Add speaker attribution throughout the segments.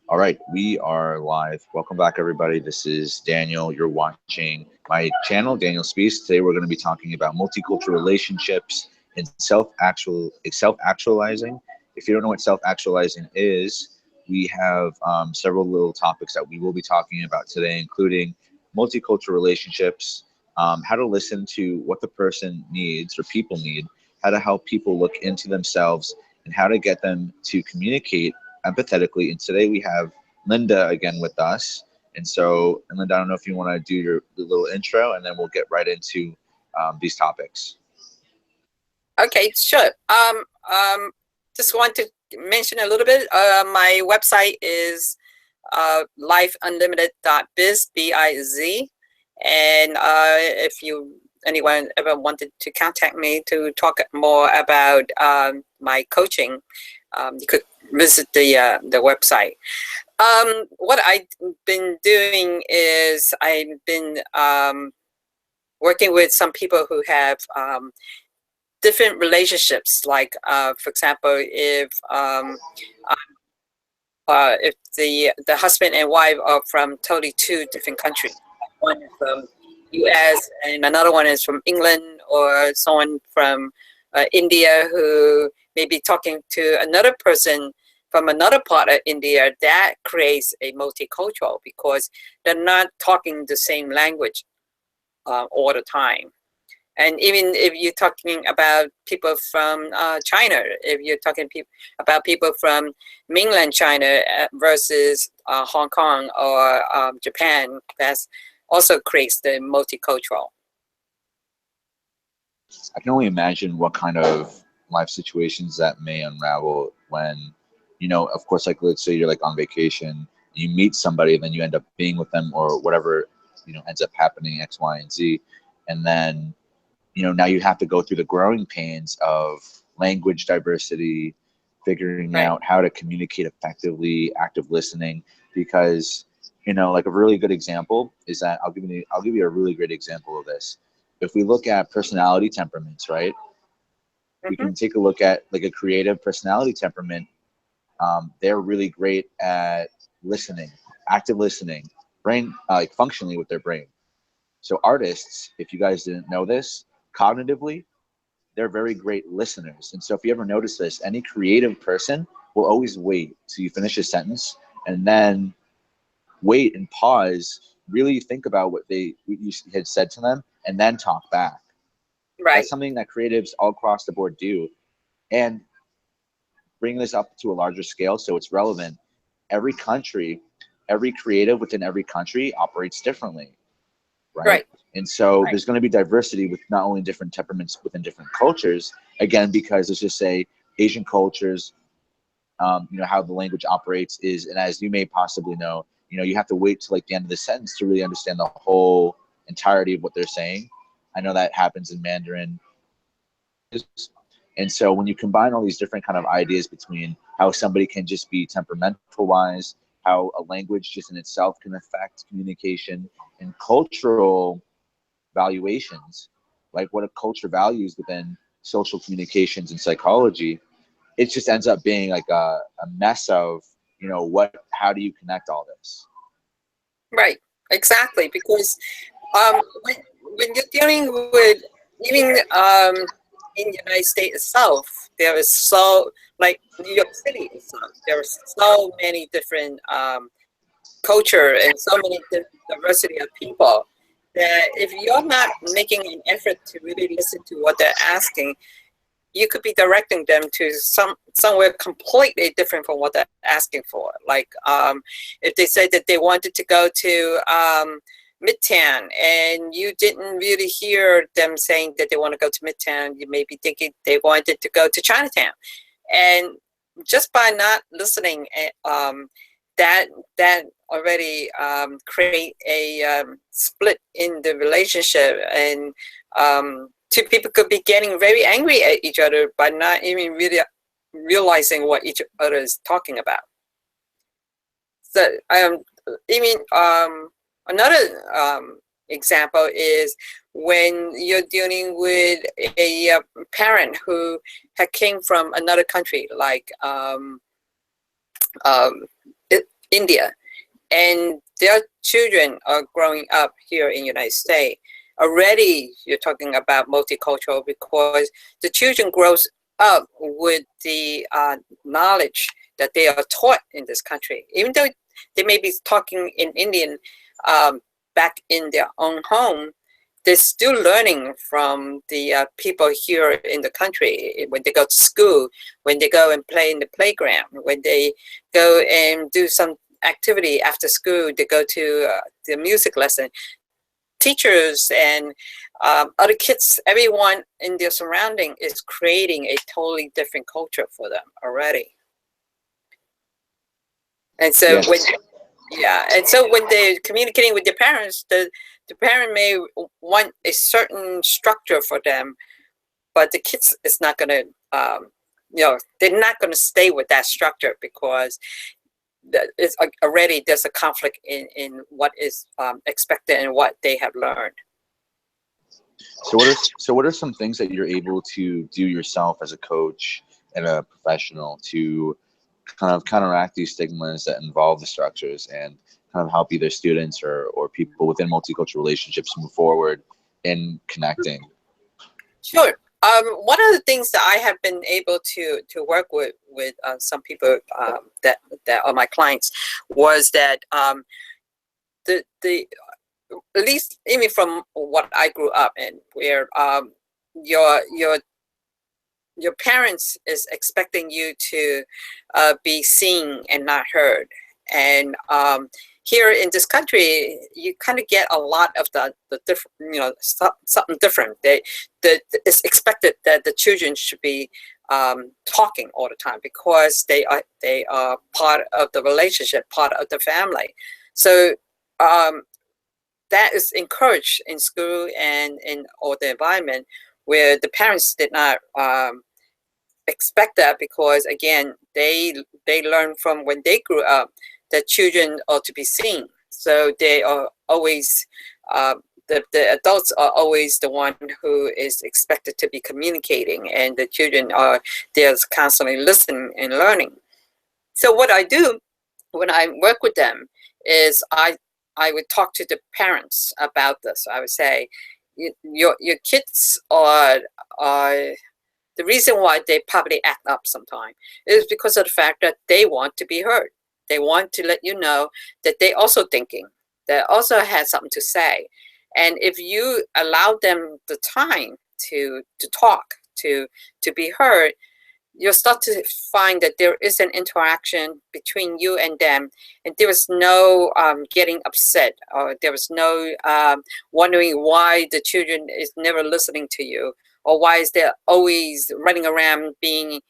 Speaker 1: All right, we are live. Welcome back, everybody. This is Daniel. You're watching my channel, Daniel Speiss. Today, we're going to be talking about multicultural relationships and self-actualizing. If you don't know what self-actualizing is, we have several little topics that we will be talking about today, including multicultural relationships, how to listen to what the person needs or people need, how to help people look into themselves, and how to get them to communicate empathetically. And today we have Linda again with us. And so, and Linda, I don't know if you want to do your little intro, and then we'll get right into these topics.
Speaker 2: Okay, sure. Just want to mention a little bit. My website is lifeunlimited.biz, B-I-Z. And if anyone ever wanted to contact me to talk more about my coaching, you could visit the website. What I've been doing is I've been working with some people who have different relationships. Like, for example, if the husband and wife are from totally two different countries, one is from U.S. and another one is from England, or someone from India who may be talking to another person from another part of India, that creates a multicultural because they're not talking the same language all the time. And even if you're talking about people from China, if you're talking about people from mainland China versus Hong Kong or Japan, that also creates the multicultural.
Speaker 1: I can only imagine what kind of life situations that may unravel when, of course, like let's say you're like on vacation, you meet somebody, and then you end up being with them or whatever, ends up happening, X, Y, and Z. And then, now you have to go through the growing pains of language diversity, figuring out how to communicate effectively, active listening, because, like a really good example is that I'll give you a really great example of this. If we look at personality temperaments, right? We can take a look at like a creative personality temperament. They're really great at listening, active listening, brain, like functionally with their brain. So artists, if you guys didn't know this, cognitively, they're very great listeners. And so if you ever notice this, any creative person will always wait till you finish a sentence and then wait and pause, really think about what you had said to them, and then talk back.
Speaker 2: Right.
Speaker 1: That's something that creatives all across the board do. And bring this up to a larger scale so it's relevant. Every country, every creative within every country operates differently. Right. And so there's going to be diversity with not only different temperaments within different cultures, again, because let's just say Asian cultures, how the language operates is, and as you may possibly know, you have to wait till like the end of the sentence to really understand the whole entirety of what they're saying. I know that happens in Mandarin. And so when you combine all these different kind of ideas between how somebody can just be temperamental wise, how a language just in itself can affect communication, and cultural valuations, like what a culture values within social communications and psychology, it just ends up being like a mess of, how do you connect all this?
Speaker 2: Right, exactly. Because when you're dealing with, even in the United States itself, there is like New York City itself, there are so many different culture and so many diversity of people that if you're not making an effort to really listen to what they're asking, you could be directing them to somewhere completely different from what they're asking for. Like if they said that they wanted to go to Midtown and you didn't really hear them saying that they want to go to Midtown, you may be thinking they wanted to go to Chinatown. And just by not listening, that already create a split in the relationship, and two people could be getting very angry at each other by not even really realizing what each other is talking about. So even another example is when you're dealing with a parent who had came from another country, like India, and their children are growing up here in the United States. Already you're talking about multicultural because the children grows up with the knowledge that they are taught in this country. Even though they may be talking in Indian back in their own home, they're still learning from the people here in the country when they go to school, when they go and play in the playground, when they go and do some activity after school, they go to the music lesson. Teachers and other kids, everyone in their surrounding is creating a totally different culture for them already. And so
Speaker 1: Yes.
Speaker 2: when they're communicating with their parents, the parent may want a certain structure for them, but the kids is not going to, they're not going to stay with that structure because it's already there's a conflict in what is expected and what they have learned.
Speaker 1: So what are some things that you're able to do yourself as a coach and a professional to kind of counteract these stigmas that involve the structures and kind of help either students or people within multicultural relationships move forward in connecting?
Speaker 2: Sure. One of the things that I have been able to work with some people that are my clients was that the at least even from what I grew up in, where your parents is expecting you to be seen and not heard, and here in this country, you kind of get a lot of the different, something different. It's expected that the children should be talking all the time because they are part of the relationship, part of the family. So that is encouraged in school and in all the environment where the parents did not expect that because again they learn from when they grew up that children are to be seen, so they are always the adults are always the one who is expected to be communicating, and the children are there constantly listening and learning. So what I do when I work with them is I would talk to the parents about this. I would say your kids are the reason why they probably act up sometimes is because of the fact that they want to be heard. They want to let you know that they also thinking, they also has something to say. And if you allow them the time to talk, to be heard, you'll start to find that there is an interaction between you and them, and there is no getting upset, or there is no wondering why the children is never listening to you, or why is they always running around being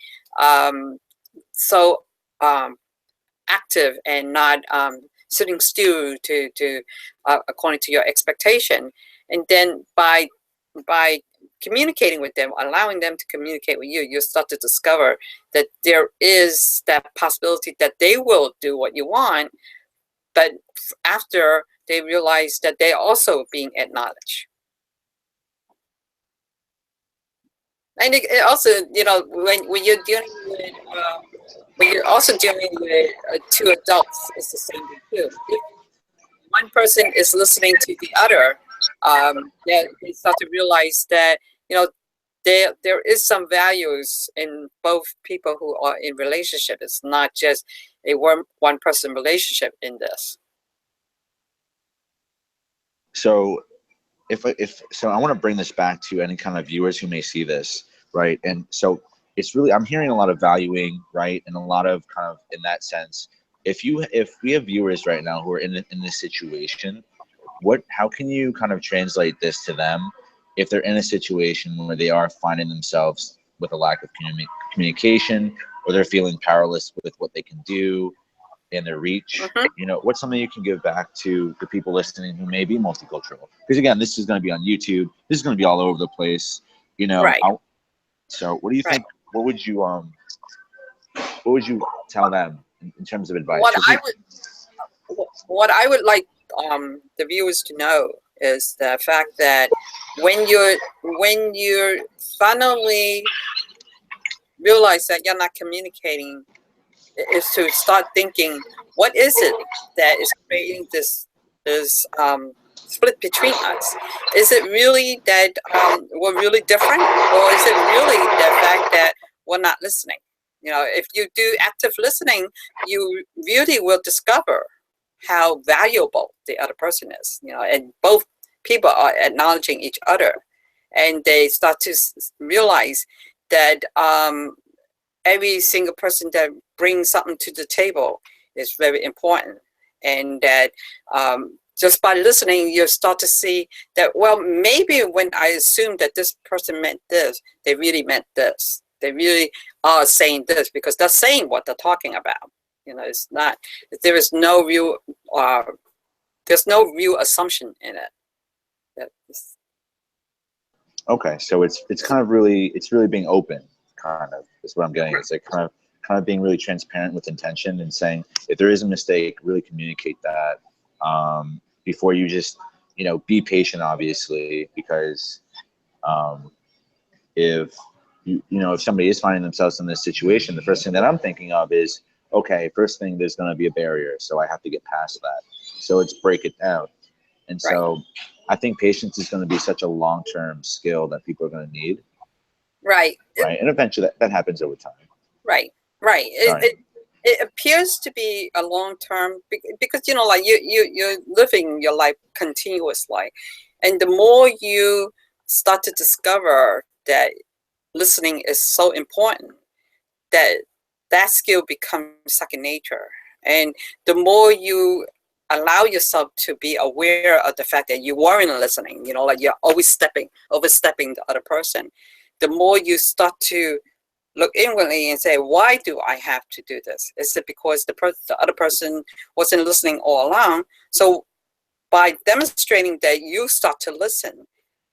Speaker 2: so active and not sitting still to according to your expectation. And then by communicating with them, allowing them to communicate with you, you'll start to discover that there is that possibility that they will do what you want, but after they realize that they're also being acknowledged. And it also, when you're dealing with, when you're also dealing with two adults, it's the same thing too. If one person is listening to the other, they start to realize that, there is some values in both people who are in relationship. It's not just a one person relationship in this.
Speaker 1: So so I want to bring this back to any kind of viewers who may see this, right? And so it's really, I'm hearing a lot of valuing, right? And a lot of kind of in that sense, if we have viewers right now who are in this situation, how can you kind of translate this to them if they're in a situation where they are finding themselves with a lack of communication, or they're feeling powerless with what they can do in their reach?
Speaker 2: Mm-hmm.
Speaker 1: What's something you can give back to the people listening who may be multicultural? Because again, this is going to be on YouTube. This is going to be all over the place.
Speaker 2: Right.
Speaker 1: So what do you think? What would you tell them in terms of advice?
Speaker 2: What I would like the viewers to know is the fact that when you're finally realize that you're not communicating is to start thinking, what is it that is creating this split between us? Is it really that we're really different, or is it really the fact that we're not listening? You know, if you do active listening, you really will discover how valuable the other person is. You know, and both people are acknowledging each other, and they start to realize that every single person that brings something to the table is very important, and that just by listening, you start to see that, well, maybe when I assumed that this person meant this, they really meant this. They really are saying this because they're saying what they're talking about. You know, it's not, there is no real, there's no real assumption in it.
Speaker 1: Okay, so it's kind of really, it's really being open, kind of, is what I'm getting. It's like kind of being really transparent with intention and saying, if there is a mistake, really communicate that before you just, you know, be patient, obviously, because if you know, if somebody is finding themselves in this situation, the first thing that I'm thinking of is, okay, first thing, there's going to be a barrier, so I have to get past that. So let's break it down. And so I think patience is going to be such a long-term skill that people are going to need.
Speaker 2: Right.
Speaker 1: And eventually that happens over time.
Speaker 2: Right. It appears to be a long-term, because, you know, like you're living your life continuously. And the more you start to discover that listening is so important, that skill becomes second nature. And the more you allow yourself to be aware of the fact that you weren't listening, you know, like you're always overstepping the other person, the more you start to look inwardly and say, why do I have to do this? Is it because the other person wasn't listening all along? So by demonstrating that you start to listen,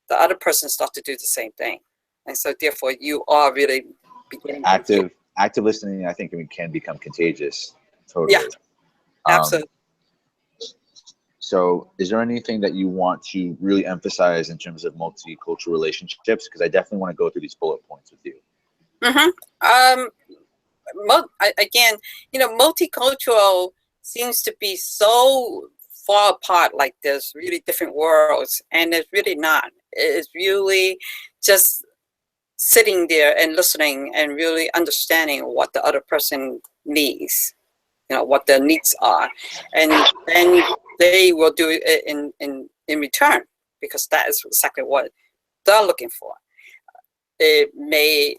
Speaker 2: the other person starts to do the same thing. And so therefore you are really beginning
Speaker 1: active listening, I think, can become contagious. Totally.
Speaker 2: Yeah, absolutely.
Speaker 1: So is there anything that you want to really emphasize in terms of multicultural relationships? Because I definitely want to go through these bullet points with you.
Speaker 2: Again, you know, multicultural seems to be so far apart, like there's really different worlds, and it's really not. It's really just sitting there and listening and really understanding what the other person needs, you know, what their needs are, and then they will do it in return, because that is exactly what they're looking for. You may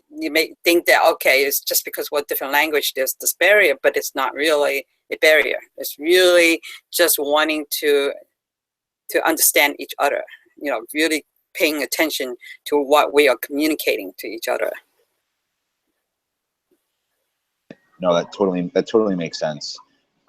Speaker 2: think that, okay, it's just because we're different language, there's this barrier, but it's not really a barrier. It's really just wanting to understand each other, you know, really paying attention to what we are communicating to each other.
Speaker 1: No, that totally makes sense.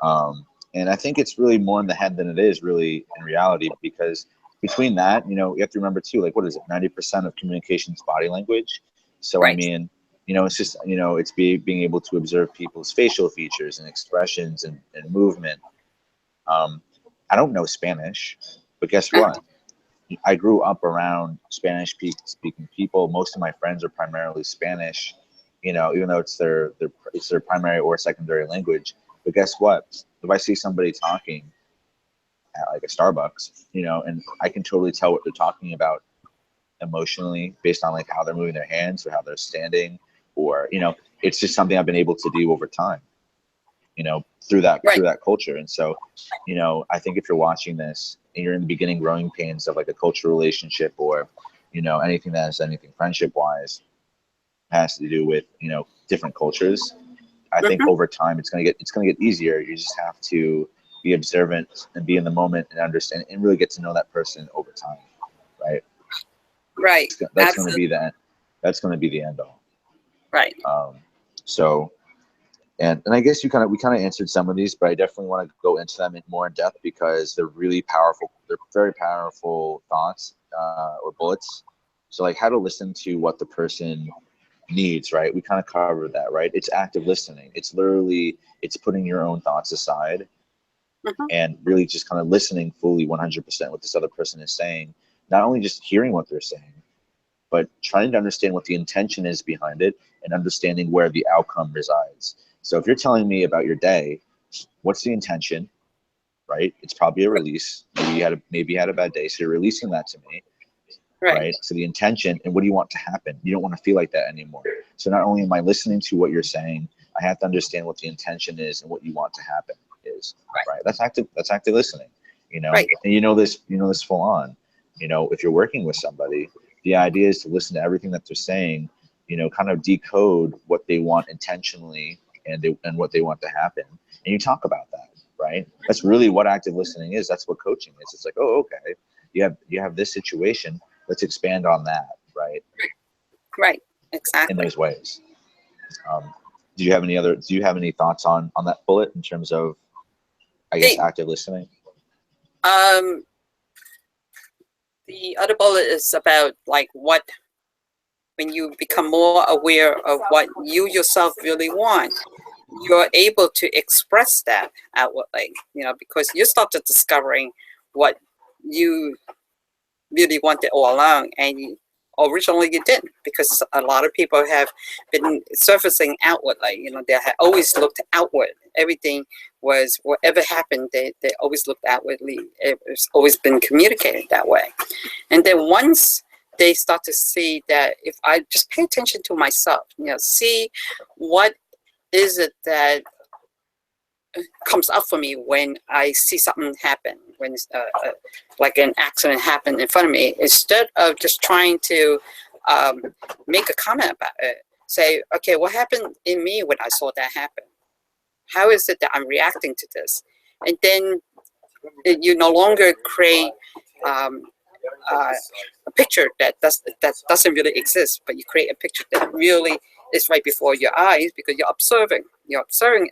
Speaker 1: And I think it's really more in the head than it is really in reality, because between that, you know, you have to remember too, like, what is it? 90% of communication is body language. So, I mean, you know, it's just, you know, it's being able to observe people's facial features and expressions and movement. I don't know Spanish, but guess what? I grew up around Spanish speaking people. Most of my friends are primarily Spanish, you know, even though it's their primary or secondary language. But guess what? If I see somebody talking at like a Starbucks, you know, and I can totally tell what they're talking about emotionally based on like how they're moving their hands or how they're standing, or, you know, it's just something I've been able to do over time, you know, through that culture. And so, you know, I think if you're watching this and you're in the beginning growing pains of like a cultural relationship, or, you know, anything that has anything friendship wise has to do with, you know, different cultures, I think over time it's gonna get easier. You just have to be observant and be in the moment and understand and really get to know that person over time, right?
Speaker 2: Right.
Speaker 1: That's going to be the end all.
Speaker 2: Right.
Speaker 1: So, and I guess we kind of answered some of these, but I definitely want to go into them in more in depth, because they're really powerful. They're very powerful thoughts or bullets. So, like, how to listen to what the person needs, right? We kind of covered that, right? It's active listening. It's literally, it's putting your own thoughts aside and really just kind of listening fully 100% what this other person is saying. Not only just hearing what they're saying, but trying to understand what the intention is behind it and understanding where the outcome resides. So if you're telling me about your day, what's the intention, right? It's probably a release. Maybe you had a bad day, so you're releasing that to me, right? So the intention, and what do you want to happen? You don't want to feel like that anymore. So not only am I listening to what you're saying, I have to understand what the intention is and what you want to happen is, right? That's active listening, you know. And you know this full on. You know, if you're working with somebody, the idea is to listen to everything that they're saying, you know, kind of decode what they want intentionally and what they want to happen, and you talk about that, right? That's really what active listening is. That's what coaching is. It's like, oh, okay, you have this situation, let's expand on that, right?
Speaker 2: Right, exactly.
Speaker 1: In those ways. Do you have any thoughts on that bullet in terms of, I guess, active listening?
Speaker 2: The other bullet is about like when you become more aware of what you yourself really want, you're able to express that outwardly, you know, because you started discovering what you really wanted all along, and originally you didn't, because a lot of people have been surfacing outwardly, you know, they had always looked outward. Everything was, whatever happened, they always looked outwardly. It's always been communicated that way. And then once they start to see that if I just pay attention to myself, you know, see what is it that comes up for me when I see something happen, when like an accident happened in front of me, instead of just trying to make a comment about it, say, okay, what happened in me when I saw that happen? How is it that I'm reacting to this? And then you no longer create a picture that doesn't really exist, but you create a picture that really is right before your eyes, because you're observing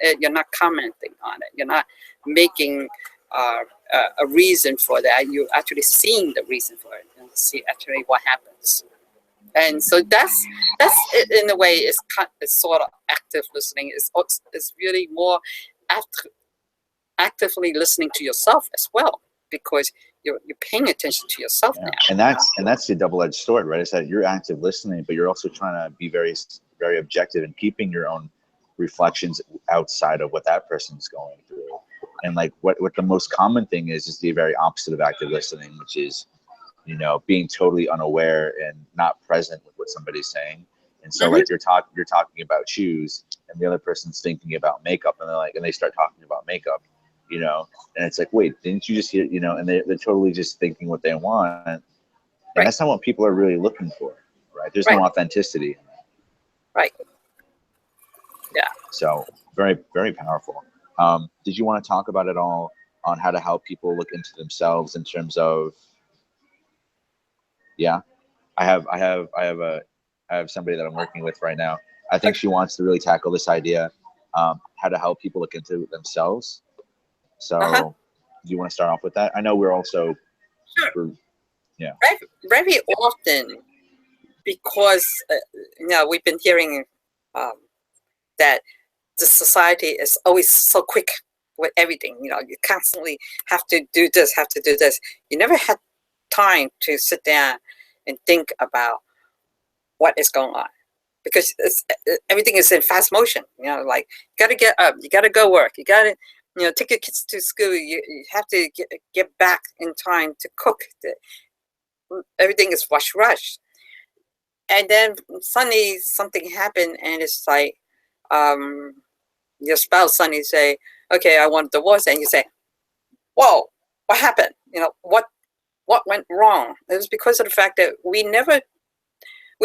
Speaker 2: it. You're not commenting on it. You're not making a reason for that. You're actually seeing the reason for it and see actually what happens. And so that's in a way it's sort of active listening. It's really more actively listening to yourself as well, because you're paying attention to yourself now.
Speaker 1: And that's the double-edged sword, right? Is that you're active listening, but you're also trying to be very, very objective and keeping your own reflections outside of what that person's going through. And like what the most common thing is the very opposite of active listening, which is, you know, being totally unaware and not present with what somebody's saying. And so like you're talking about shoes, and the other person's thinking about makeup, and they start talking about makeup, you know, and it's like, wait, didn't you just hear, you know, and they're totally just thinking what they want, and that's not what people are really looking for, right? There's no authenticity in that.
Speaker 2: Right. Yeah.
Speaker 1: So very, very powerful. Did you want to talk about it all on how to help people look into themselves in terms of, I have somebody that I'm working with right now. I think she wants to really tackle this idea, how to help people look into themselves. So do you want to start off with that? I know we're also,
Speaker 2: very often, because you know, we've been hearing that the society is always so quick with everything. You know, you constantly have to do this, have to do this. You never had time to sit down and think about what is going on, because everything is in fast motion. You know, like you got to get up, you got to go work, you got to, you know, take your kids to school. You have to get back in time to cook. Everything is rush. And then suddenly something happened, and it's like your spouse suddenly say, okay, I want a divorce. And you say, whoa, what happened? You know, what went wrong? It was because of the fact that we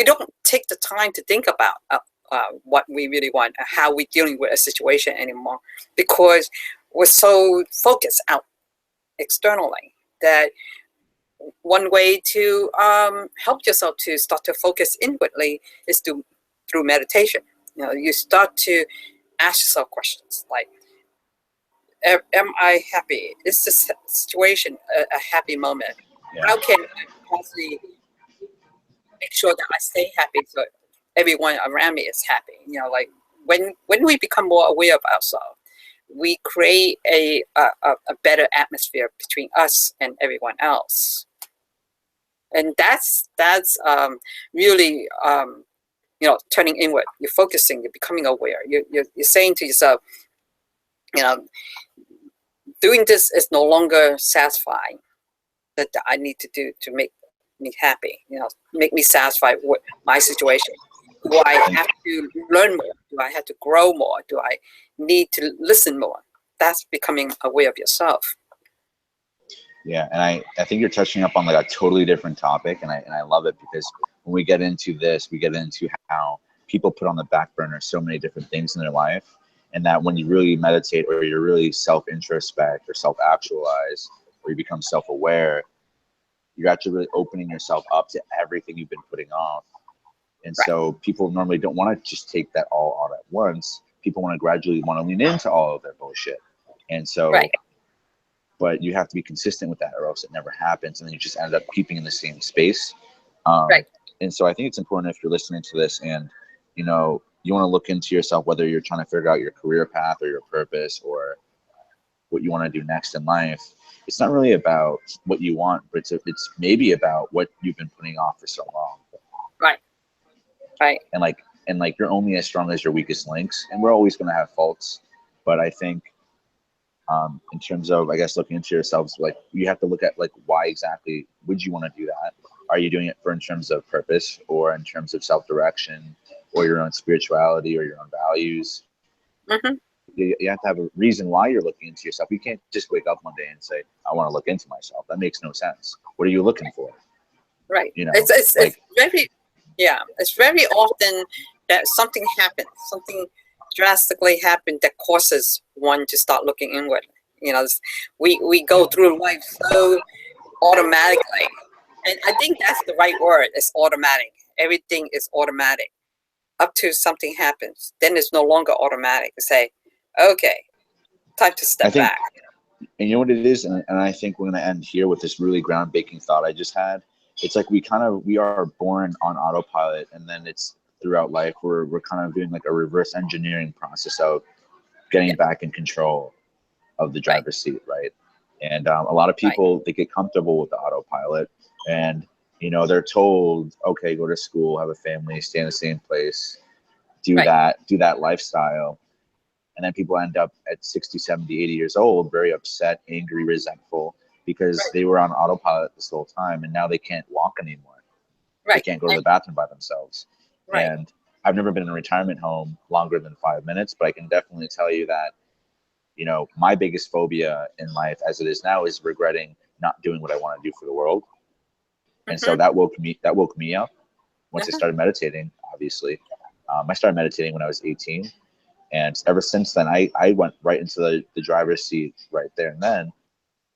Speaker 2: don't take the time to think about what we really want, how we're dealing with a situation anymore, because we're so focused out externally. That one way to help yourself to start to focus inwardly is through meditation. You know, you start to ask yourself questions like, am I happy? Is this situation a happy moment? How can I possibly make sure that I stay happy so everyone around me is happy? You know, like when we become more aware of ourselves, we create a better atmosphere between us and everyone else. And that's really turning inward. You're focusing. You're becoming aware. You're saying to yourself, doing this is no longer satisfying. That I need to do to make me happy. Make me satisfied with my situation. Do I have to learn more? Do I have to grow more? Do I need to listen more? That's becoming aware of yourself.
Speaker 1: Yeah, and I think you're touching up on like a totally different topic, and I love it, because when we get into this, we get into how people put on the back burner so many different things in their life, and that when you really meditate, or you're really self-introspect or self-actualize, or you become self-aware, you're actually really opening yourself up to everything you've been putting off. And so people normally don't want to just take that all out at once. People want to gradually want to lean into all of their bullshit. And so, but you have to be consistent with that, or else it never happens. And then you just end up keeping in the same space. And so I think it's important, if you're listening to this and, you want to look into yourself, whether you're trying to figure out your career path or your purpose or what you want to do next in life. It's not really about what you want, but it's maybe about what you've been putting off for so long.
Speaker 2: Right.
Speaker 1: And like you're only as strong as your weakest links, and we're always going to have faults. But I think in terms of, I guess, looking into yourselves, like you have to look at like, why exactly would you want to do that? Are you doing it for in terms of purpose, or in terms of self-direction, or your own spirituality, or your own values? You have to have a reason why you're looking into yourself. You can't just wake up one day and say, I want to look into myself. That makes no sense. What are you looking for?
Speaker 2: Right. It's very, it's very often that something happens, something drastically happened that causes one to start looking inward. We go through life so automatically. And I think that's the right word. It's automatic. Everything is automatic up to something happens. Then it's no longer automatic to say, okay, time to step back.
Speaker 1: And you know what it is? And I think we're going to end here with this really groundbreaking thought I just had. It's like we are born on autopilot, and then it's throughout life we're kind of doing like a reverse engineering process of getting back in control of the driver's seat, right? And a lot of people, they get comfortable with the autopilot, and they're told, okay, go to school, have a family, stay in the same place, do that lifestyle. And then people end up at 60, 70, 80 years old, very upset, angry, resentful, because they were on autopilot this whole time, and now they can't walk anymore. They can't go to the bathroom by themselves. And I've never been in a retirement home longer than 5 minutes, but I can definitely tell you that, my biggest phobia in life as it is now is regretting not doing what I want to do for the world. And so that woke me up once I started meditating, obviously. I started meditating when I was 18. And ever since then, I went right into the driver's seat right there and then.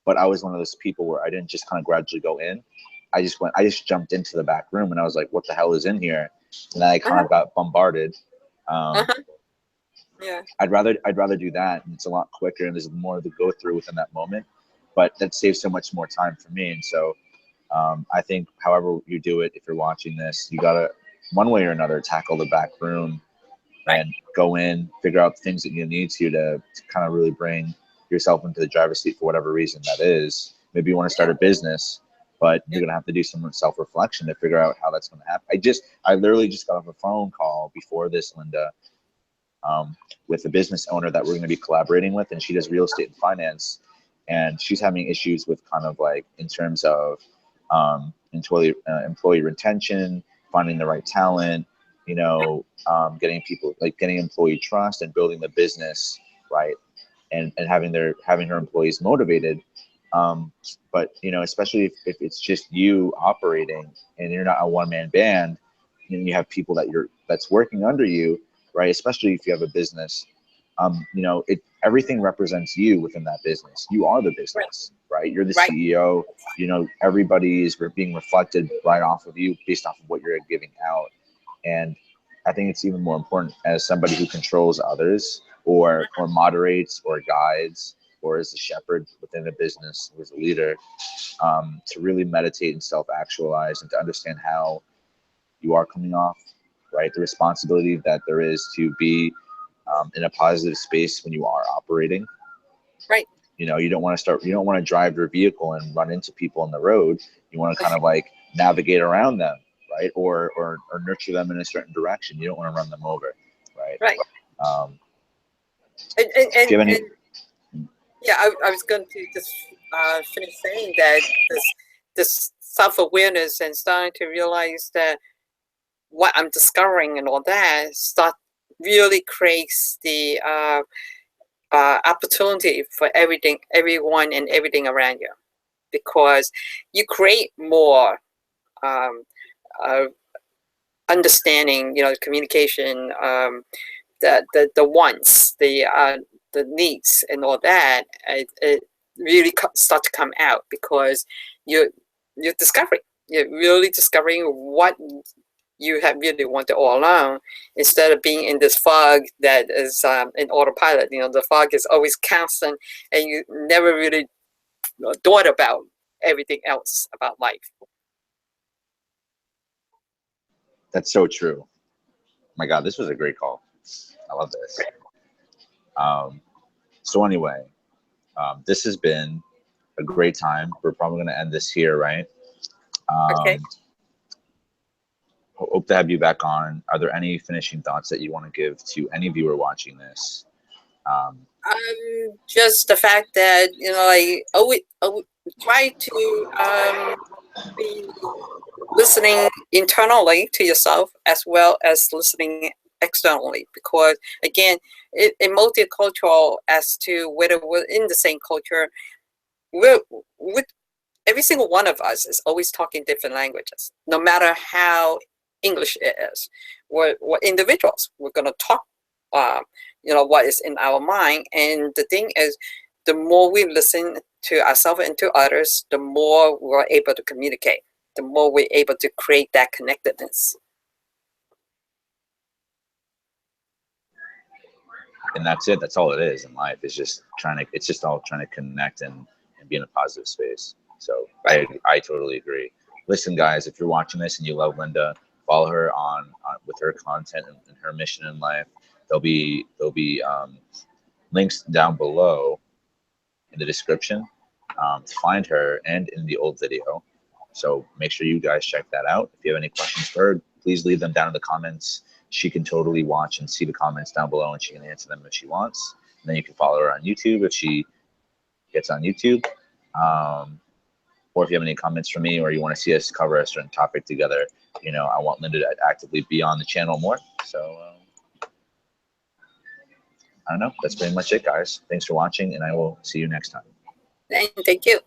Speaker 1: But I was one of those people where I didn't just kind of gradually go in. I just jumped into the back room, and I was like, what the hell is in here? And then I kind of got bombarded. I'd rather do that, and it's a lot quicker, and there's more to go through within that moment. But that saves so much more time for me. And so I think however you do it, if you're watching this, you gotta, one way or another, tackle the back room and go in, figure out things that you need to kind of really bring yourself into the driver's seat for whatever reason that is. Maybe you want to start a business, but you're going to have to do some self-reflection to figure out how that's going to happen. I literally just got off a phone call before this, Linda, with a business owner that we're going to be collaborating with, and she does real estate and finance, and she's having issues with kind of like in terms of employee retention, finding the right talent, getting employee trust and building the business right, and having her employees motivated. But especially if it's just you operating and you're not a one-man band, and you have people that's working under you, right? Especially if you have a business, everything represents you within that business. You are the business, right? You're the CEO. Everybody is being reflected right off of you based off of what you're giving out. And I think it's even more important as somebody who controls others or moderates or guides or is a shepherd within a business, or as a leader, to really meditate and self-actualize and to understand how you are coming off, right? The responsibility that there is to be in a positive space when you are operating.
Speaker 2: Right.
Speaker 1: You don't want to drive your vehicle and run into people on the road. You want to kind of like navigate around them, right? Or nurture them in a certain direction. You don't want to run them over, right?
Speaker 2: Right.
Speaker 1: Um,
Speaker 2: And,
Speaker 1: do you have any?
Speaker 2: yeah, I was going to just finish saying that this self-awareness and starting to realize that what I'm discovering and all that start really creates the opportunity for everyone and everything around you, because you create more um, uh, understanding, communication, the wants, the needs, and all that. It really start to come out because you're discovering, you're really discovering what you have really wanted all along, instead of being in this fog that is in autopilot. The fog is always constant, and you never really thought about everything else about life.
Speaker 1: That's so true. My God, this was a great call. I love this. So anyway, this has been a great time. We're probably going to end this here, right?
Speaker 2: Okay.
Speaker 1: Hope to have you back on. Are there any finishing thoughts that you want to give to any viewer watching this?
Speaker 2: Just the fact that I always try to be listening internally to yourself as well as listening externally, because again, in multicultural, as to whether we're in the same culture, with every single one of us is always talking different languages, no matter how English it is. We're individuals. We're going to talk, what is in our mind. And the thing is, the more we listen to ourselves and to others, the more we're able to communicate, the more we're able to create that connectedness.
Speaker 1: And that's it. That's all it is in life. It's just all trying to connect and be in a positive space. So I totally agree. Listen, guys, if you're watching this and you love Linda, follow her on with her content and her mission in life. There'll be links down below in the description to find her, and in the old video. So make sure you guys check that out. If you have any questions for her, please leave them down in the comments. She can totally watch and see the comments down below, and she can answer them if she wants. And then you can follow her on YouTube if she gets on YouTube. Or if you have any comments for me, or you want to see us cover a certain topic together, I want Linda to actively be on the channel more. So I don't know. That's pretty much it, guys. Thanks for watching, and I will see you next time.
Speaker 2: Thank you.